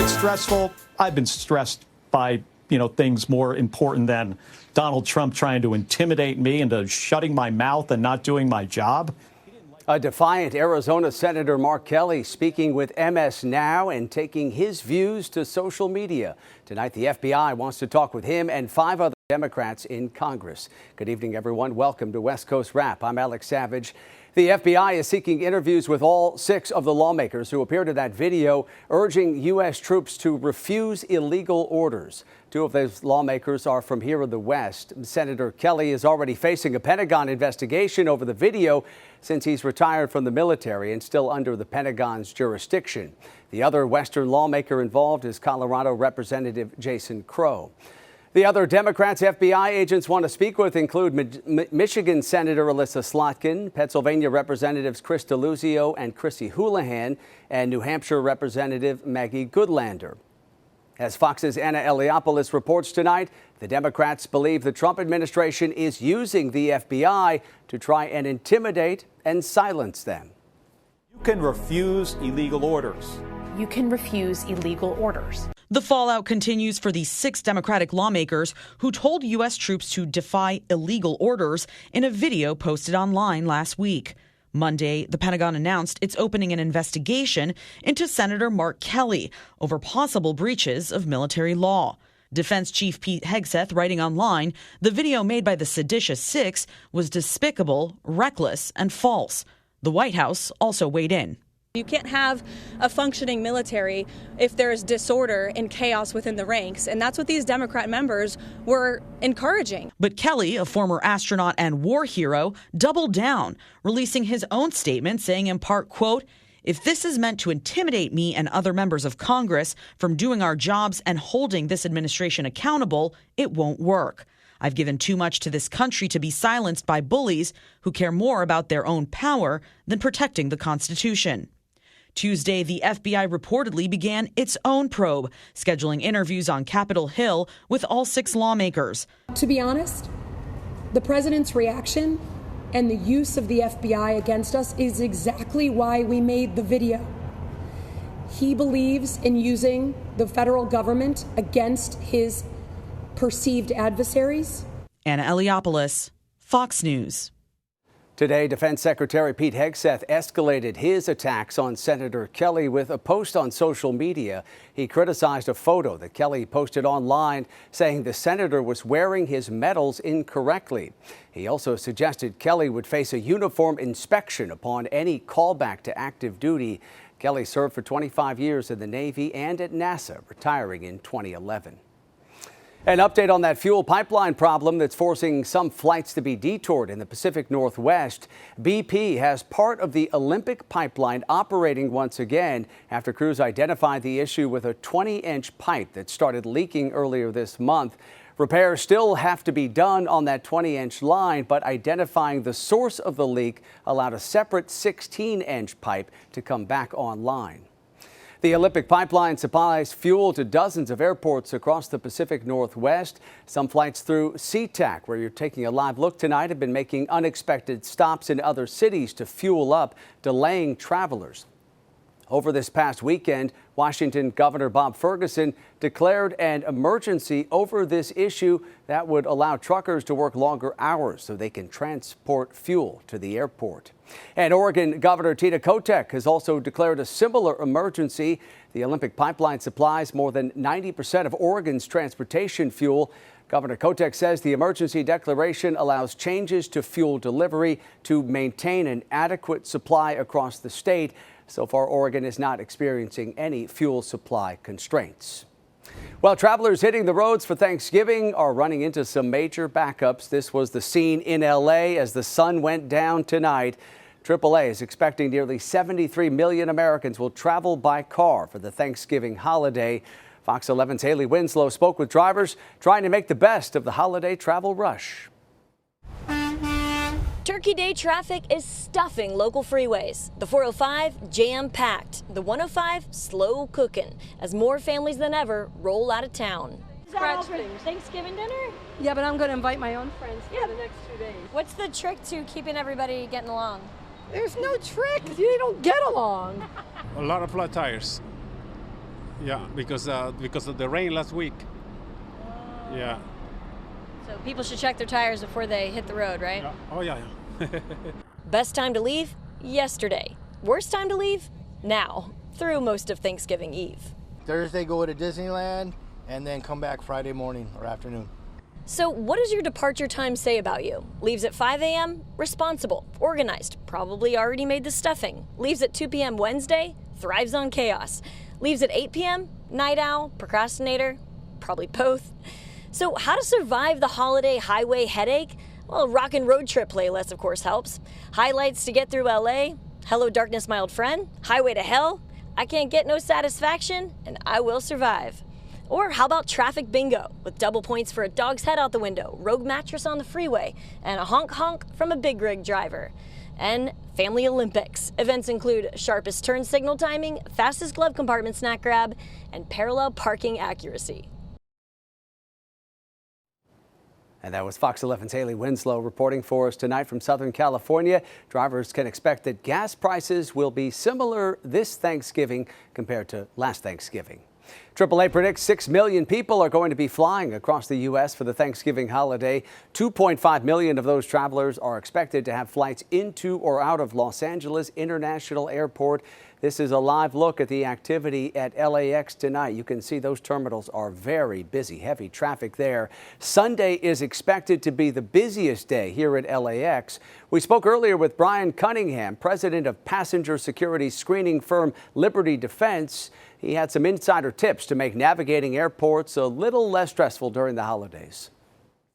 It's stressful. I've been stressed by, things more important than Donald Trump trying to intimidate me into shutting my mouth and not doing my job. A defiant Arizona Senator Mark Kelly speaking with MS Now and taking his views to social media. Tonight, the FBI wants to talk with him and 5 other Democrats in Congress. Good evening, everyone. Welcome to West Coast Wrap. I'm Alex Savage. The FBI is seeking interviews with all 6 of the lawmakers who appeared in that video urging U.S. troops to refuse illegal orders. 2 of those lawmakers are from here in the West. Senator Kelly is already facing a Pentagon investigation over the video since he's retired from the military and still under the Pentagon's jurisdiction. The other Western lawmaker involved is Colorado Representative Jason Crow. The other Democrats FBI agents want to speak with include Michigan Senator Alyssa Slotkin, Pennsylvania Representatives Chris DeLuzio and Chrissy Houlihan, and New Hampshire Representative Maggie Goodlander. As Fox's Anna Eliopoulos reports tonight, the Democrats believe the Trump administration is using the FBI to try and intimidate and silence them. You can refuse illegal orders. You can refuse illegal orders. The fallout continues for the 6 Democratic lawmakers who told U.S. troops to defy illegal orders in a video posted online last week. Monday, the Pentagon announced it's opening an investigation into Senator Mark Kelly over possible breaches of military law. Defense Chief Pete Hegseth writing online, the video made by the seditious 6 was despicable, reckless, and false. The White House also weighed in. You can't have a functioning military if there's disorder and chaos within the ranks, and that's what these Democrat members were encouraging. But Kelly, a former astronaut and war hero, doubled down, releasing his own statement saying in part, quote, "If this is meant to intimidate me and other members of Congress from doing our jobs and holding this administration accountable, it won't work. I've given too much to this country to be silenced by bullies who care more about their own power than protecting the Constitution." Tuesday, the FBI reportedly began its own probe, scheduling interviews on Capitol Hill with all 6 lawmakers. To be honest, the president's reaction and the use of the FBI against us is exactly why we made the video. He believes in using the federal government against his perceived adversaries. Anna Eliopoulos, Fox News. Today, Defense Secretary Pete Hegseth escalated his attacks on Senator Kelly with a post on social media. He criticized a photo that Kelly posted online saying the senator was wearing his medals incorrectly. He also suggested Kelly would face a uniform inspection upon any callback to active duty. Kelly served for 25 years in the Navy and at NASA, retiring in 2011. An update on that fuel pipeline problem that's forcing some flights to be detoured in the Pacific Northwest. BP has part of the Olympic pipeline operating once again after crews identified the issue with a 20-inch pipe that started leaking earlier this month. Repairs still have to be done on that 20-inch line, but identifying the source of the leak allowed a separate 16-inch pipe to come back online. The Olympic pipeline supplies fuel to dozens of airports across the Pacific Northwest. Some flights through SeaTac, where you're taking a live look tonight, have been making unexpected stops in other cities to fuel up, delaying travelers. Over this past weekend, Washington Governor Bob Ferguson declared an emergency over this issue that would allow truckers to work longer hours so they can transport fuel to the airport. And Oregon Governor Tina Kotek has also declared a similar emergency. The Olympic pipeline supplies more than 90% of Oregon's transportation fuel. Governor Kotek says the emergency declaration allows changes to fuel delivery to maintain an adequate supply across the state. So far, Oregon is not experiencing any fuel supply constraints. Well, travelers hitting the roads for Thanksgiving are running into some major backups. This was the scene in L.A. as the sun went down tonight. AAA is expecting nearly 73 million Americans will travel by car for the Thanksgiving holiday. Fox 11's Haley Winslow spoke with drivers trying to make the best of the holiday travel rush. Turkey Day traffic is stuffing local freeways. The 405 jam-packed. The 105 slow cooking as more families than ever roll out of town. Is that all for Thanksgiving dinner? Yeah, but I'm going to invite my own friends for the next 2 days. What's the trick to keeping everybody getting along? There's no trick. You don't get along. A lot of flat tires. Yeah, because of the rain last week. Yeah. So people should check their tires before they hit the road, right? Yeah. Oh yeah. Best time to leave? Yesterday. Worst time to leave? Now, through most of Thanksgiving Eve. Thursday, go to Disneyland, and then come back Friday morning or afternoon. So what does your departure time say about you? Leaves at 5 a.m., responsible, organized, probably already made the stuffing. Leaves at 2 p.m. Wednesday, thrives on chaos. Leaves at 8 p.m., night owl, procrastinator, probably both. So how to survive the holiday highway headache? Well, a rock and road trip playlist, of course, helps. Highlights to get through LA, Hello Darkness, My Old Friend, Highway to Hell, I Can't Get No Satisfaction, and I Will Survive. Or how about traffic bingo, with double points for a dog's head out the window, rogue mattress on the freeway, and a honk honk from a big rig driver. And Family Olympics. Events include sharpest turn signal timing, fastest glove compartment snack grab, and parallel parking accuracy. And that was Fox 11's Haley Winslow reporting for us tonight from Southern California. Drivers can expect that gas prices will be similar this Thanksgiving compared to last Thanksgiving. AAA predicts 6 million people are going to be flying across the U.S. for the Thanksgiving holiday. 2.5 million of those travelers are expected to have flights into or out of Los Angeles International Airport. This is a live look at the activity at LAX tonight. You can see those terminals are very busy, heavy traffic there. Sunday is expected to be the busiest day here at LAX. We spoke earlier with Brian Cunningham, president of passenger security screening firm Liberty Defense. He had some insider tips to make navigating airports a little less stressful during the holidays.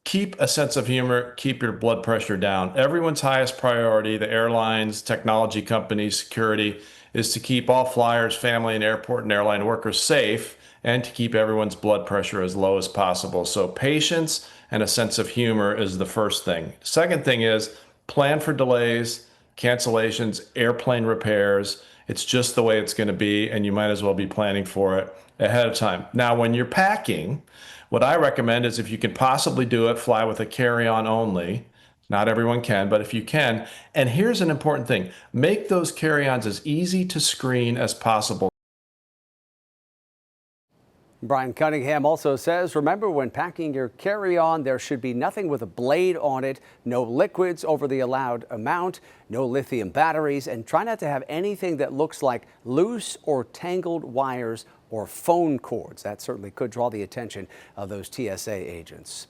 Keep a sense of humor, keep your blood pressure down. Everyone's highest priority, the airlines, technology companies, security, is to keep all flyers, family, and airport and airline workers safe and to keep everyone's blood pressure as low as possible. So patience and a sense of humor is the first thing. Second thing is plan for delays, cancellations, airplane repairs. It's just the way it's going to be, and you might as well be planning for it ahead of time. Now, when you're packing, what I recommend is if you can possibly do it, fly with a carry-on only. Not everyone can, but if you can. And here's an important thing. Make those carry-ons as easy to screen as possible. Brian Cunningham also says, remember when packing your carry-on, there should be nothing with a blade on it, no liquids over the allowed amount, no lithium batteries, and try not to have anything that looks like loose or tangled wires or phone cords. That certainly could draw the attention of those TSA agents.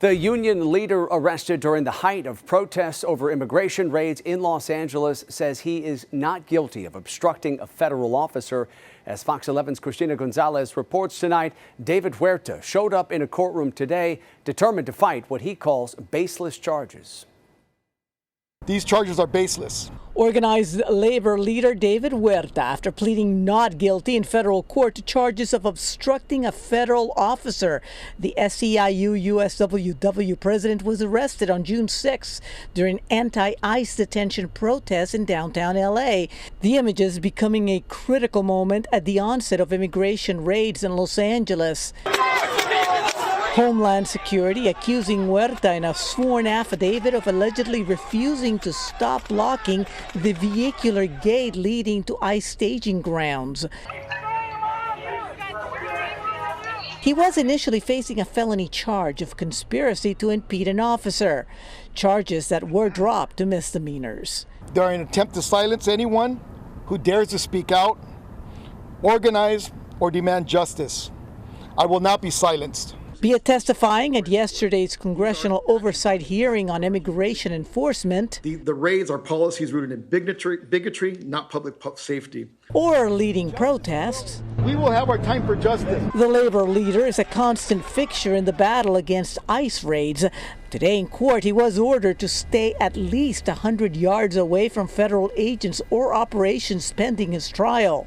The union leader arrested during the height of protests over immigration raids in Los Angeles says he is not guilty of obstructing a federal officer. As Fox 11's Christina Gonzalez reports tonight, David Huerta showed up in a courtroom today determined to fight what he calls baseless charges. These charges are baseless. Organized labor leader David Huerta, after pleading not guilty in federal court to charges of obstructing a federal officer. The SEIU USWW president was arrested on June 6 during anti-ICE detention protests in downtown LA. The images becoming a critical moment at the onset of immigration raids in Los Angeles. Homeland Security accusing Huerta in a sworn affidavit of allegedly refusing to stop blocking the vehicular gate leading to ICE staging grounds. He was initially facing a felony charge of conspiracy to impede an officer, charges that were dropped to misdemeanors. They are an attempt to silence anyone who dares to speak out, organize, or demand justice. I will not be silenced. Be testifying at yesterday's congressional oversight hearing on immigration enforcement. The raids are policies rooted in bigotry, not public safety. Or leading protests. We will have our time for justice. The labor leader is a constant fixture in the battle against ICE raids. Today in court, he was ordered to stay at least 100 yards away from federal agents or operations pending his trial.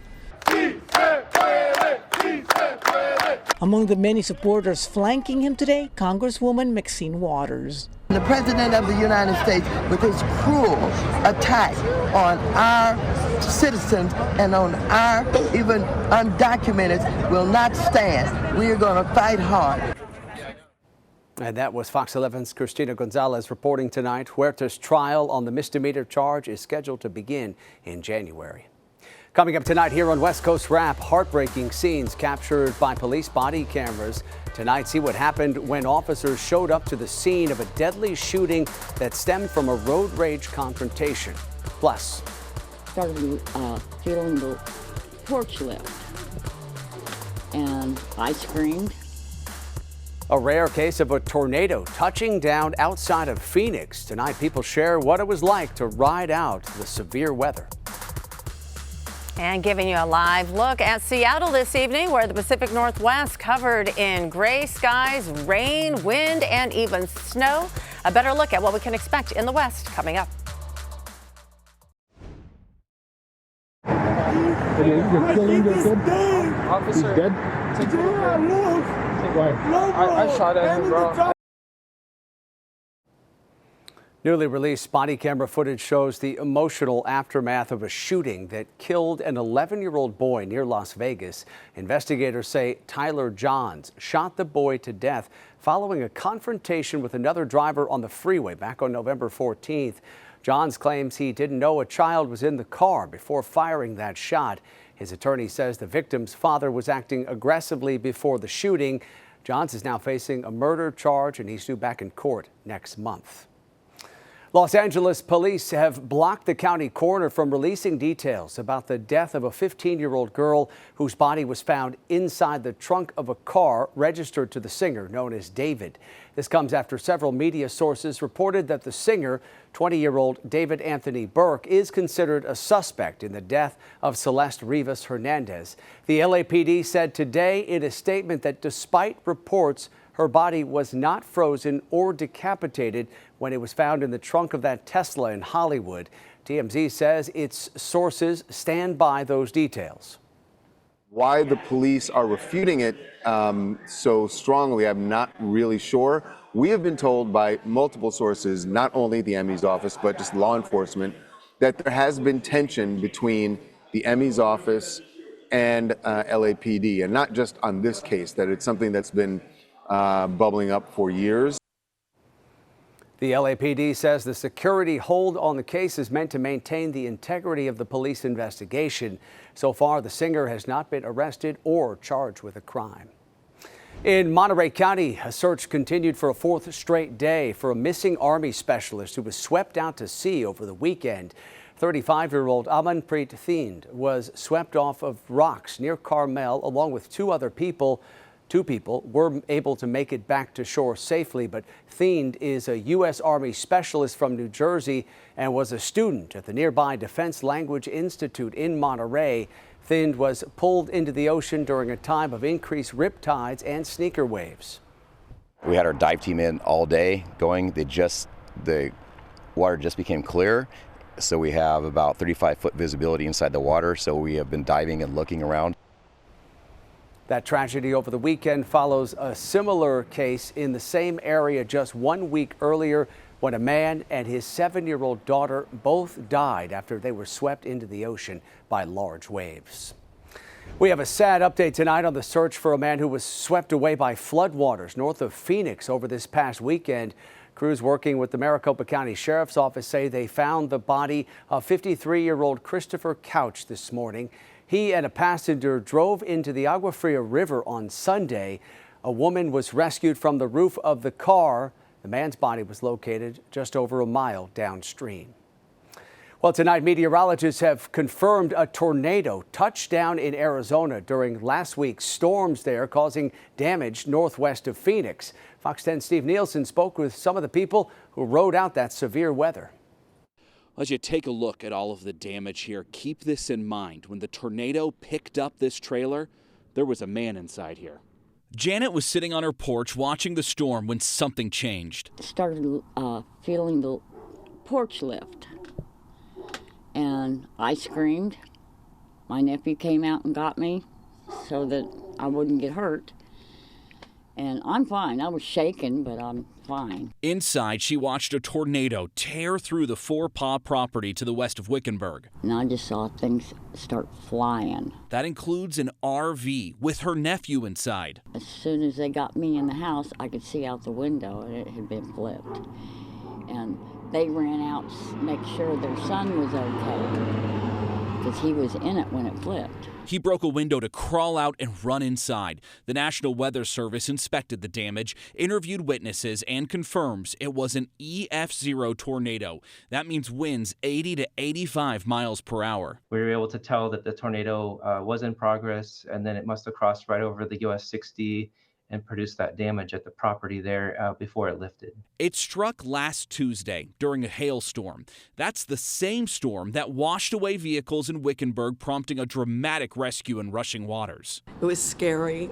Among the many supporters flanking him today, Congresswoman Maxine Waters. The President of the United States, with his cruel attack on our citizens and on our even undocumented, will not stand. We are going to fight hard. And that was Fox 11's Christina Gonzalez reporting tonight. Huerta's trial on the misdemeanor charge is scheduled to begin in January. Coming up tonight here on West Coast Wrap, heartbreaking scenes captured by police body cameras. Tonight, see what happened when officers showed up to the scene of a deadly shooting that stemmed from a road rage confrontation. Plus, started feeling the porch lift, and I screamed. A rare case of a tornado touching down outside of Phoenix. Tonight, people share what it was like to ride out the severe weather. And giving you a live look at Seattle this evening, where the Pacific Northwest covered in gray skies, rain, wind, and even snow. A better look at what we can expect in the West coming up. You're killing your kid? Officer. He's dead? I shot at him, bro. Newly released body camera footage shows the emotional aftermath of a shooting that killed an 11-year-old boy near Las Vegas. Investigators say Tyler Johns shot the boy to death following a confrontation with another driver on the freeway back on November 14th. Johns claims he didn't know a child was in the car before firing that shot. His attorney says the victim's father was acting aggressively before the shooting. Johns is now facing a murder charge, and he's due back in court next month. Los Angeles police have blocked the county coroner from releasing details about the death of a 15-year-old girl whose body was found inside the trunk of a car registered to the singer known as David. This comes after several media sources reported that the singer, 20-year-old David Anthony Burke, is considered a suspect in the death of Celeste Rivas Hernandez. The LAPD said today in a statement that despite reports her body was not frozen or decapitated when it was found in the trunk of that Tesla in Hollywood. TMZ says its sources stand by those details. Why the police are refuting it so strongly, I'm not really sure. We have been told by multiple sources, not only the ME's office, but just law enforcement, that there has been tension between the ME's office and LAPD, and not just on this case, that it's something that's been bubbling up for years. The LAPD says the security hold on the case is meant to maintain the integrity of the police investigation. So far, the singer has not been arrested or charged with a crime. In Monterey County, a search continued for a fourth straight day for a missing Army specialist who was swept out to sea over the weekend. 35-year-old Amanpreet Thind was swept off of rocks near Carmel along with two other people. Two people were able to make it back to shore safely, but Thind is a U.S. Army specialist from New Jersey and was a student at the nearby Defense Language Institute in Monterey. Thind was pulled into the ocean during a time of increased rip tides and sneaker waves. We had our dive team in all day going. The water just became clear, so we have about 35-foot visibility inside the water, so we have been diving and looking around. That tragedy over the weekend follows a similar case in the same area just 1 week earlier when a man and his 7-year-old daughter both died after they were swept into the ocean by large waves. We have a sad update tonight on the search for a man who was swept away by floodwaters north of Phoenix over this past weekend. Crews working with the Maricopa County Sheriff's Office say they found the body of 53-year-old Christopher Couch this morning. He and a passenger drove into the Agua Fria River on Sunday. A woman was rescued from the roof of the car. The man's body was located just over a mile downstream. Well, tonight, meteorologists have confirmed a tornado touched down in Arizona during last week's storms there, causing damage northwest of Phoenix. Fox 10's Steve Nielsen spoke with some of the people who rode out that severe weather. As you take a look at all of the damage here, keep this in mind. When the tornado picked up this trailer, there was a man inside here. Janet was sitting on her porch watching the storm when something changed. Started feeling the porch lift, and I screamed. My nephew came out and got me so that I wouldn't get hurt. And I'm fine. I was shaken, but I'm fine. Inside, she watched a tornado tear through the Four Paw property to the west of Wickenburg. And I just saw things start flying. That includes an RV with her nephew inside. As soon as they got me in the house, I could see out the window, and it had been flipped. And they ran out to make sure their son was okay. because he was in it when it flipped. He broke a window to crawl out and run inside. The National Weather Service inspected the damage, interviewed witnesses, and confirms it was an EF0 tornado. That means winds 80 to 85 miles per hour. We were able to tell that the tornado was in progress, and then it must have crossed right over the US 60 and produced that damage at the property there before it lifted. It struck last Tuesday during a hailstorm. That's the same storm that washed away vehicles in Wickenburg, prompting a dramatic rescue in rushing waters. It was scary,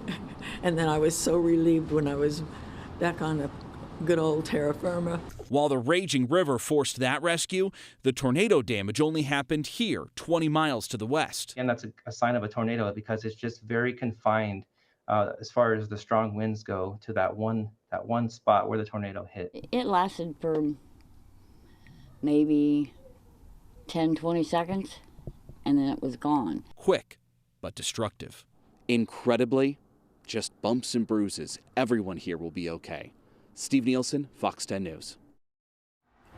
and then I was so relieved when I was back on a good old terra firma. While the raging river forced that rescue, the tornado damage only happened here, 20 miles to the west. And that's a sign of a tornado because it's just very confined as far as the strong winds go to that one spot where the tornado hit. It lasted for maybe 10, 20 seconds, and then it was gone. Quick, but destructive. Incredibly, just bumps and bruises. Everyone here will be okay. Steve Nielsen, Fox 10 News.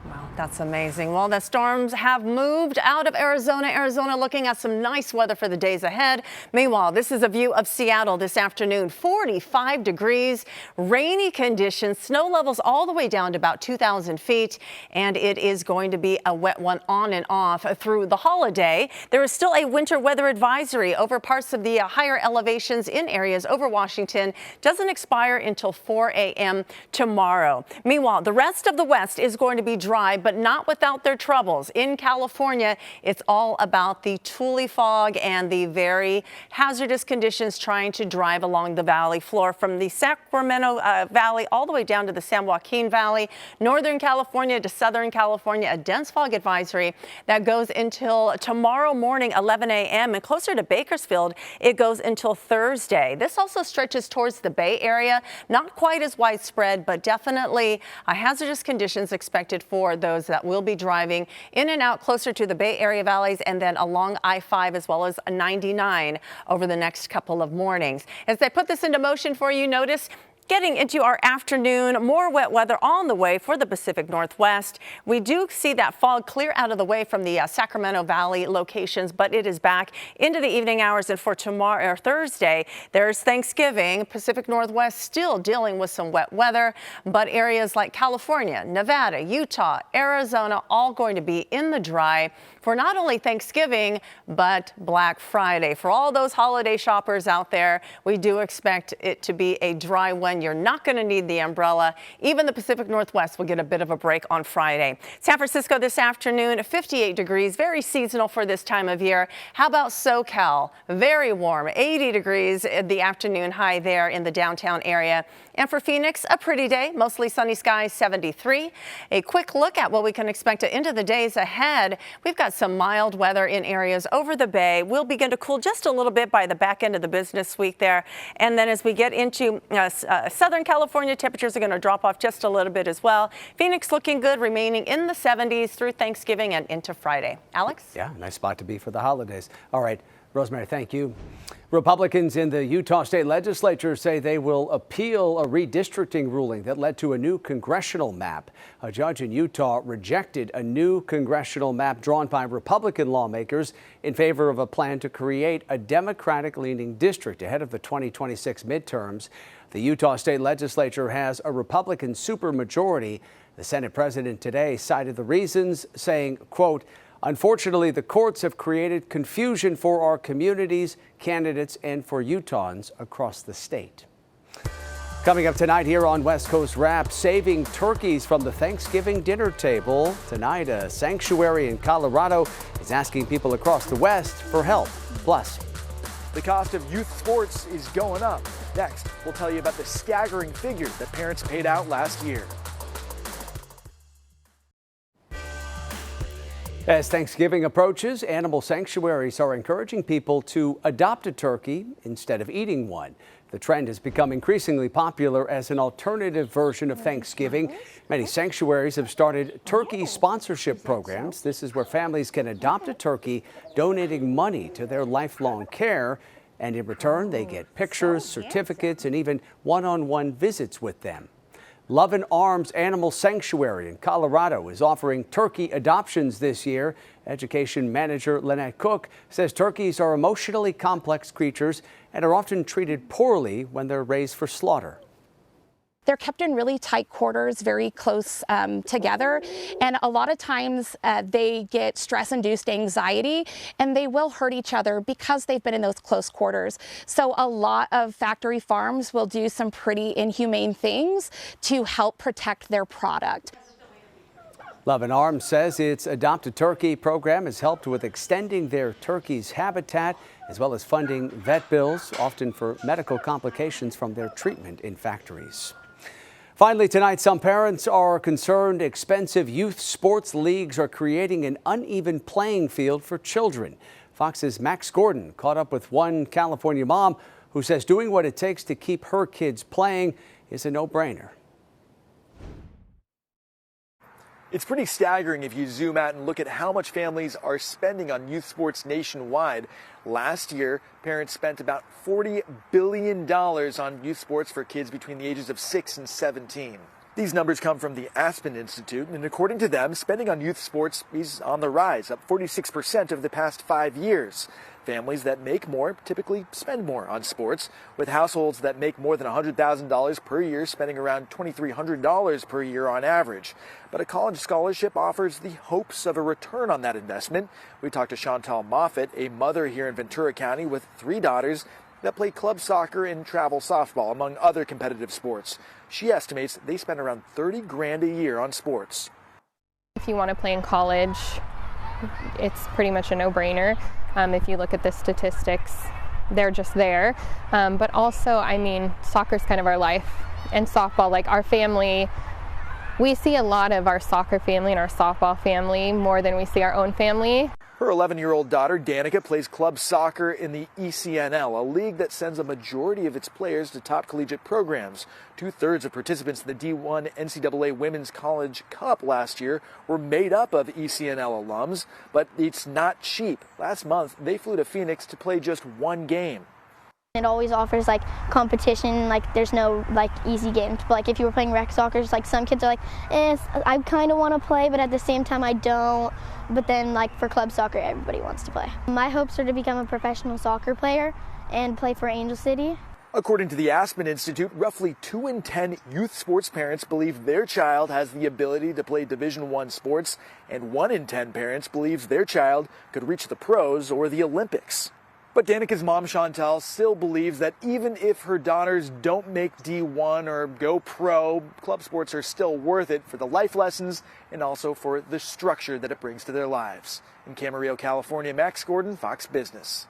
Wow, that's amazing. Well, the storms have moved out of Arizona. Arizona looking at some nice weather for the days ahead. Meanwhile, this is a view of Seattle this afternoon. 45 degrees, rainy conditions, snow levels all the way down to about 2,000 feet. And it is going to be a wet one on and off through the holiday. There is still a winter weather advisory over parts of the higher elevations in areas over Washington. Doesn't expire until 4 a.m. tomorrow. Meanwhile, the rest of the West is going to be dry, but not without their troubles. In California, it's all about the Tule fog and the very hazardous conditions trying to drive along the valley floor from the Sacramento Valley all the way down to the San Joaquin Valley, Northern California to Southern California, a dense fog advisory that goes until tomorrow morning, 11 a.m. and closer to Bakersfield, it goes until Thursday. This also stretches towards the Bay Area, not quite as widespread, but definitely hazardous conditions expected for those that will be driving in and out closer to the Bay Area valleys and then along I-5 as well as 99 over the next couple of mornings. As I put this into motion for you, notice getting into our afternoon, more wet weather on the way for the Pacific Northwest. We do see that fog clear out of the way from the Sacramento Valley locations, but it is back into the evening hours. And for tomorrow or Thursday, there's Thanksgiving. Pacific Northwest still dealing with some wet weather, but areas like California, Nevada, Utah, Arizona, all going to be in the dry for not only Thanksgiving, but Black Friday. For all those holiday shoppers out there, we do expect it to be a dry one. You're not going to need the umbrella. Even the Pacific Northwest will get a bit of a break on Friday. San Francisco this afternoon, 58 degrees, very seasonal for this time of year. How about SoCal? Very warm, 80 degrees at the afternoon high there in the downtown area. And for Phoenix, a pretty day, mostly sunny skies, 73. A quick look at what we can expect into the days ahead. We've got some mild weather in areas over the bay. We'll begin to cool just a little bit by the back end of the business week there. And then as we get into Southern California, temperatures are going to drop off just a little bit as well. Phoenix looking good, remaining in the 70s through Thanksgiving and into Friday. Alex? Yeah, nice spot to be for the holidays. All right, Rosemary, thank you. Republicans in the Utah State Legislature say they will appeal a redistricting ruling that led to a new congressional map. A judge in Utah rejected a new congressional map drawn by Republican lawmakers in favor of a plan to create a Democratic-leaning district ahead of the 2026 midterms. The Utah State Legislature has a Republican supermajority. The Senate president today cited the reasons, saying, quote, "Unfortunately, the courts have created confusion for our communities, candidates, and for Utahns across the state." Coming up tonight here on West Coast Wrap, saving turkeys from the Thanksgiving dinner table. Tonight, a sanctuary in Colorado is asking people across the West for help. Plus, the cost of youth sports is going up. Next, we'll tell you about the staggering figure that parents paid out last year. As Thanksgiving approaches, animal sanctuaries are encouraging people to adopt a turkey instead of eating one. The trend has become increasingly popular as an alternative version of Thanksgiving. Many sanctuaries have started turkey sponsorship programs. This is where families can adopt a turkey, donating money to their lifelong care. And in return, they get pictures, certificates, and even one-on-one visits with them. Love and Arms Animal Sanctuary in Colorado is offering turkey adoptions this year. Education manager Lynette Cook says turkeys are emotionally complex creatures and are often treated poorly when they're raised for slaughter. They're kept in really tight quarters, very close together, and a lot of times they get stress-induced anxiety, and they will hurt each other because they've been in those close quarters. So a lot of factory farms will do some pretty inhumane things to help protect their product. Love and Arms says its Adopt a Turkey program has helped with extending their turkeys' habitat, as well as funding vet bills, often for medical complications from their treatment in factories. Finally tonight, some parents are concerned expensive youth sports leagues are creating an uneven playing field for children. Fox's Max Gordon caught up with one California mom who says doing what it takes to keep her kids playing is a no-brainer. It's pretty staggering if you zoom out and look at how much families are spending on youth sports nationwide. Last year, parents spent about $40 billion on youth sports for kids between the ages of 6 and 17. These numbers come from the Aspen Institute, and according to them, spending on youth sports is on the rise, up 46% over the past 5 years. Families that make more typically spend more on sports, with households that make more than $100,000 per year spending around $2,300 per year on average. But a college scholarship offers the hopes of a return on that investment. We talked to Chantal Moffitt, a mother here in Ventura County with 3 daughters that play club soccer and travel softball, among other competitive sports. She estimates they spend around $30 grand a year on sports. If you want to play in college, it's pretty much a no-brainer. If you look at the statistics, they're just there. But also, I mean, soccer's kind of our life, and softball, like our family, we see a lot of our soccer family and our softball family more than we see our own family. Her 11-year-old daughter, Danica, plays club soccer in the ECNL, a league that sends a majority of its players to top collegiate programs. 2/3 of participants in the D1 NCAA Women's College Cup last year were made up of ECNL alums, but it's not cheap. Last month, they flew to Phoenix to play just one game. It always offers like competition, like there's no like easy games. But like if you were playing rec soccer, it's like some kids are like, I kind of want to play, but at the same time I don't. But then like for club soccer, everybody wants to play. My hopes are to become a professional soccer player and play for Angel City. According to the Aspen Institute, roughly 2 in 10 youth sports parents believe their child has the ability to play Division I sports, and 1 in 10 parents believes their child could reach the pros or the Olympics. But Danica's mom, Chantal, still believes that even if her daughters don't make D1 or go pro, club sports are still worth it for the life lessons and also for the structure that it brings to their lives. In Camarillo, California, Max Gordon, Fox Business.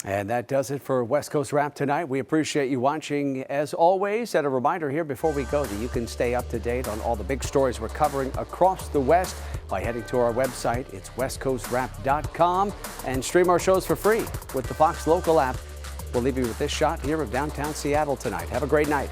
And that does it for West Coast Wrap tonight. We appreciate you watching as always. And a reminder here before we go that you can stay up to date on all the big stories we're covering across the West by heading to our website. It's westcoastwrap.com, and stream our shows for free with the Fox Local app. We'll leave you with this shot here of downtown Seattle tonight. Have a great night.